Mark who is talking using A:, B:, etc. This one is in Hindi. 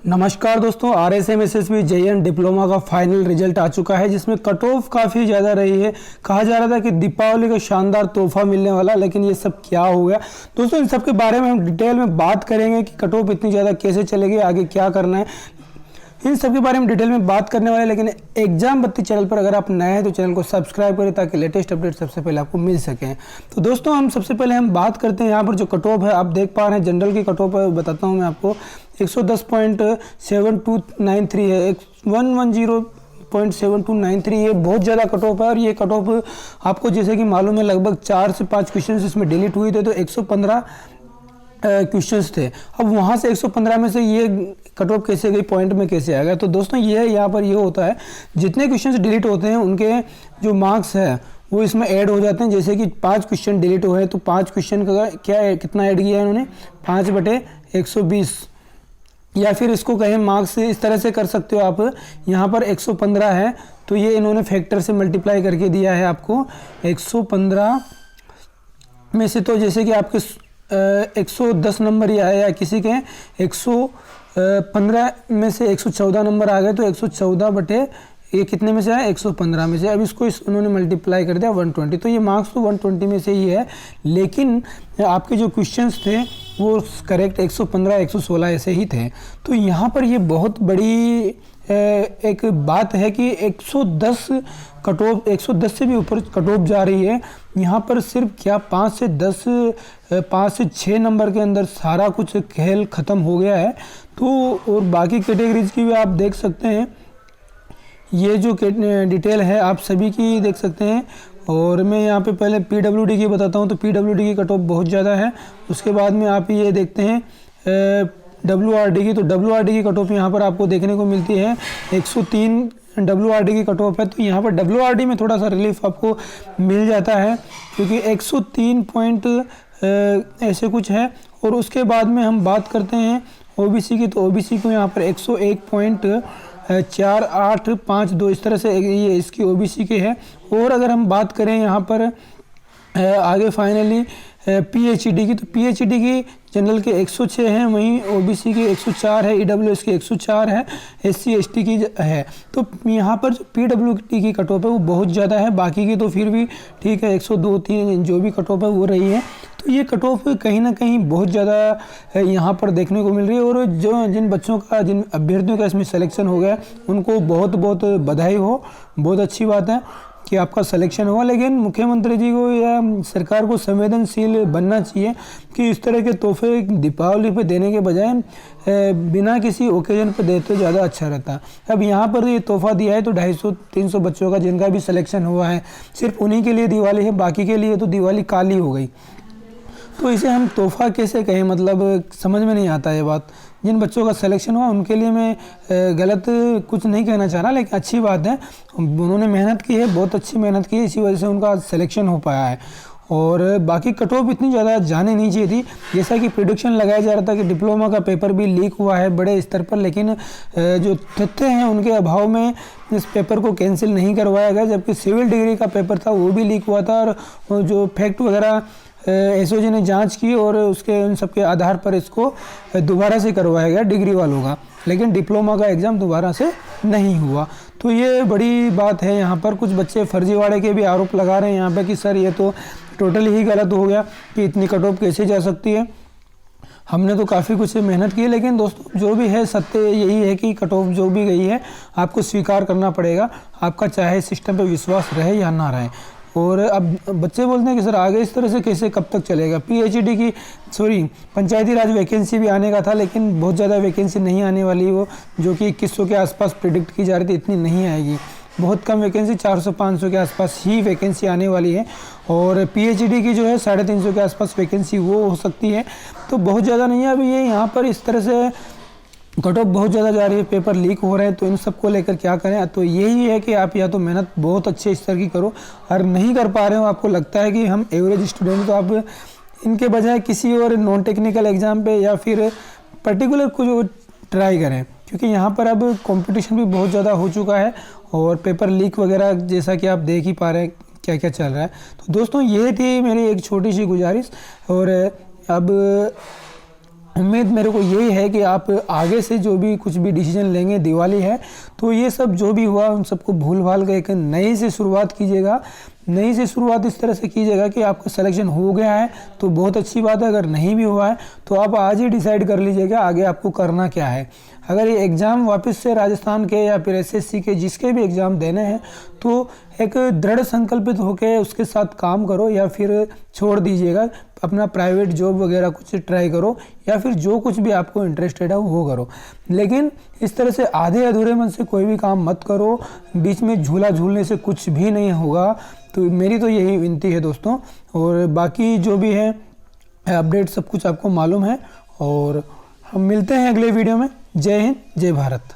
A: नमस्कार दोस्तों, RSM SSB JN डिप्लोमा का फाइनल रिजल्ट आ चुका है जिसमें कट ऑफ काफ़ी ज़्यादा रही है। कहा जा रहा था कि दीपावली का शानदार तोहफा मिलने वाला, लेकिन ये सब क्या हो गया दोस्तों, इन सब के बारे में हम डिटेल में बात करेंगे कि कट ऑफ इतनी ज़्यादा कैसे चलेगी, आगे क्या करना है, इन सब के बारे में डिटेल में बात करने वाले। लेकिन एग्जाम बत्ती चैनल पर अगर आप नए हैं तो चैनल को सब्सक्राइब करें ताकि लेटेस्ट अपडेट सबसे पहले आपको मिल सकें। तो दोस्तों हम सबसे पहले हम बात करते हैं यहाँ पर जो कट ऑफ है, आप देख पा रहे हैं जनरल की कट ऑफ बताता हूँ मैं आपको 110.7293 है, 110.7293 ये बहुत ज़्यादा कट ऑफ है। और ये कट ऑफ आपको जैसे कि मालूम है लगभग 4 से 5 क्वेश्चन इसमें डिलीट हुए थे, तो 115 क्वेश्चंस थे। अब वहाँ से 115 में से ये कट ऑफ कैसे गई, पॉइंट में कैसे आ गया। तो दोस्तों ये यहाँ पर ये होता है, जितने क्वेश्चंस डिलीट होते हैं उनके जो मार्क्स है वो इसमें ऐड हो जाते हैं। जैसे कि 5 क्वेश्चन डिलीट हुए तो 5 क्वेश्चन का क्या कितना ऐड किया है इन्होंने, 5/120, या फिर इसको कहें मार्क्स इस तरह से कर सकते हो आप। यहाँ पर 115 है तो ये इन्होंने फैक्टर से मल्टीप्लाई करके दिया है आपको 115 में से। तो जैसे कि आपके 110 नंबर ही आया, या किसी के 115 में से 114 नंबर आ गए, तो 114 बटे ये कितने में से आया, 115 में से। अब इसको उन्होंने मल्टीप्लाई कर दिया 120, तो ये मार्क्स तो 120 में से ही है। लेकिन आपके जो क्वेश्चंस थे वो करेक्ट 115 116 ऐसे ही थे। तो यहाँ पर ये बहुत बड़ी एक बात है कि 110 कट ऑफ, 110 से भी ऊपर कट ऑफ जा रही है। यहाँ पर सिर्फ क्या 5 से 6 नंबर के अंदर सारा कुछ खेल ख़त्म हो गया है। तो और बाकी कैटेगरीज की भी आप देख सकते हैं, ये जो डिटेल है आप सभी की देख सकते हैं। और मैं यहाँ पे पहले PWD की बताता हूँ, तो PWD की कट ऑफ बहुत ज़्यादा है। उसके बाद में आप ये देखते हैं WRD की, तो WRD की कट ऑफ यहाँ पर आपको देखने को मिलती है 103 WRD की कट ऑफ है। तो यहाँ पर WRD में थोड़ा सा रिलीफ आपको मिल जाता है क्योंकि 103 पॉइंट ऐसे कुछ है। और उसके बाद में हम बात करते हैं OBC की, तो OBC को यहाँ पर 101.4852 इस तरह से ये इसकी OBC के है। और अगर हम बात करें यहाँ पर आगे फाइनली PHED की, तो PHED की जनरल के 106 हैं, वहीं OBC की 104 है, EWS की 104 है, SC ST की है। तो यहाँ पर जो PWD की कट ऑफ है वो बहुत ज़्यादा है, बाकी की तो फिर भी ठीक है, 102-3 जो भी कट ऑफ है वो रही है। तो ये कट ऑफ कहीं ना कहीं बहुत ज़्यादा यहाँ पर देखने को मिल रही है। और जिन बच्चों का, जिन अभ्यर्थियों का इसमें सिलेक्शन हो गया उनको बहुत बहुत बधाई हो, बहुत अच्छी बात है कि आपका सिलेक्शन हुआ। लेकिन मुख्यमंत्री जी को या सरकार को संवेदनशील बनना चाहिए कि इस तरह के तोहफे दीपावली पे देने के बजाय बिना किसी ओकेजन पे देते ज़्यादा अच्छा रहता। अब यहाँ पर ये तोहफा दिया है तो 250-300 बच्चों का जिनका भी सिलेक्शन हुआ है, सिर्फ उन्हीं के लिए दिवाली है, बाकी के लिए तो दिवाली काली हो गई। तो इसे हम तोहफा कैसे कहें, मतलब समझ में नहीं आता ये बात। जिन बच्चों का सिलेक्शन हुआ उनके लिए मैं गलत कुछ नहीं कहना चाह रहा, लेकिन अच्छी बात है, उन्होंने मेहनत की है, बहुत अच्छी मेहनत की है, इसी वजह से उनका सिलेक्शन हो पाया है। और बाकी कट ऑफ इतनी ज़्यादा जाने नहीं चाहिए थी। जैसा कि प्रेडिक्शन लगाया जा रहा था कि डिप्लोमा का पेपर भी लीक हुआ है बड़े स्तर पर, लेकिन जो तथ्य हैं उनके अभाव में इस पेपर को कैंसिल नहीं करवाया गया। जबकि सिविल डिग्री का पेपर था वो भी लीक हुआ था, और जो फैक्ट वगैरह SOG ने जांच की और उसके उन सब के आधार पर इसको दोबारा से करवाया गया डिग्री वालों का, लेकिन डिप्लोमा का एग्ज़ाम दोबारा से नहीं हुआ। तो ये बड़ी बात है। यहाँ पर कुछ बच्चे फर्जीवाड़े के भी आरोप लगा रहे हैं यहाँ पे कि सर ये तो टोटली ही गलत हो गया कि इतनी कट ऑफ कैसे जा सकती है, हमने तो काफ़ी कुछ मेहनत की है। लेकिन दोस्तों जो भी है सत्य यही है कि कट ऑफ जो भी गई है आपको स्वीकार करना पड़ेगा, आपका चाहे सिस्टम पे विश्वास रहे या ना रहे। और अब बच्चे बोलते हैं कि सर आगे इस तरह से कैसे कब तक चलेगा। PHED की पंचायती राज वैकेंसी भी आने का था, लेकिन बहुत ज़्यादा वैकेंसी नहीं आने वाली, वो जो कि 2100 के आसपास प्रिडिक्ट की जा रही थी, इतनी नहीं आएगी, बहुत कम वैकेंसी, 400-500 के आसपास ही वैकेंसी आने वाली है। और PHED की जो है 350 के आसपास वैकेंसी वो हो सकती है, तो बहुत ज़्यादा नहीं है। अभी ये यहाँ पर इस तरह से कट ऑफ बहुत ज़्यादा जा रही है, पेपर लीक हो रहे हैं, तो इन सब को लेकर क्या करें। तो यही है कि आप या तो मेहनत बहुत अच्छे स्तर की करो, और नहीं कर पा रहे हो, आपको लगता है कि हम एवरेज स्टूडेंट, तो आप इनके बजाय किसी और नॉन टेक्निकल एग्ज़ाम पे या फिर पर्टिकुलर कुछ ट्राई करें, क्योंकि यहाँ पर अब कंपटीशन भी बहुत ज़्यादा हो चुका है और पेपर लीक वगैरह जैसा कि आप देख ही पा रहे हैं क्या क्या चल रहा है। तो दोस्तों ये थी मेरी एक छोटी सी गुजारिश। और अब उम्मीद मेरे को यही है कि आप आगे से जो भी कुछ भी डिसीजन लेंगे, दिवाली है तो ये सब जो भी हुआ उन सबको भूल भाल के एक नई से शुरुआत कीजिएगा। नई से शुरुआत इस तरह से कीजिएगा कि आपका सिलेक्शन हो गया है तो बहुत अच्छी बात है, अगर नहीं भी हुआ है तो आप आज ही डिसाइड कर लीजिएगा आगे आपको करना क्या है। अगर ये एग्ज़ाम वापस से राजस्थान के या फिर एसएससी के जिसके भी एग्ज़ाम देने हैं तो एक दृढ़ संकल्पित होकर उसके साथ काम करो, या फिर छोड़ दीजिएगा, अपना प्राइवेट जॉब वगैरह कुछ ट्राई करो, या फिर जो कुछ भी आपको इंटरेस्टेड है वो करो। लेकिन इस तरह से आधे अधूरे मन से कोई भी काम मत करो, बीच में झूला झूलने से कुछ भी नहीं होगा। तो मेरी तो यही विनती है दोस्तों, और बाकी जो भी है अपडेट सब कुछ आपको मालूम है, और हम मिलते हैं अगले वीडियो में। जय हिंद, जय भारत।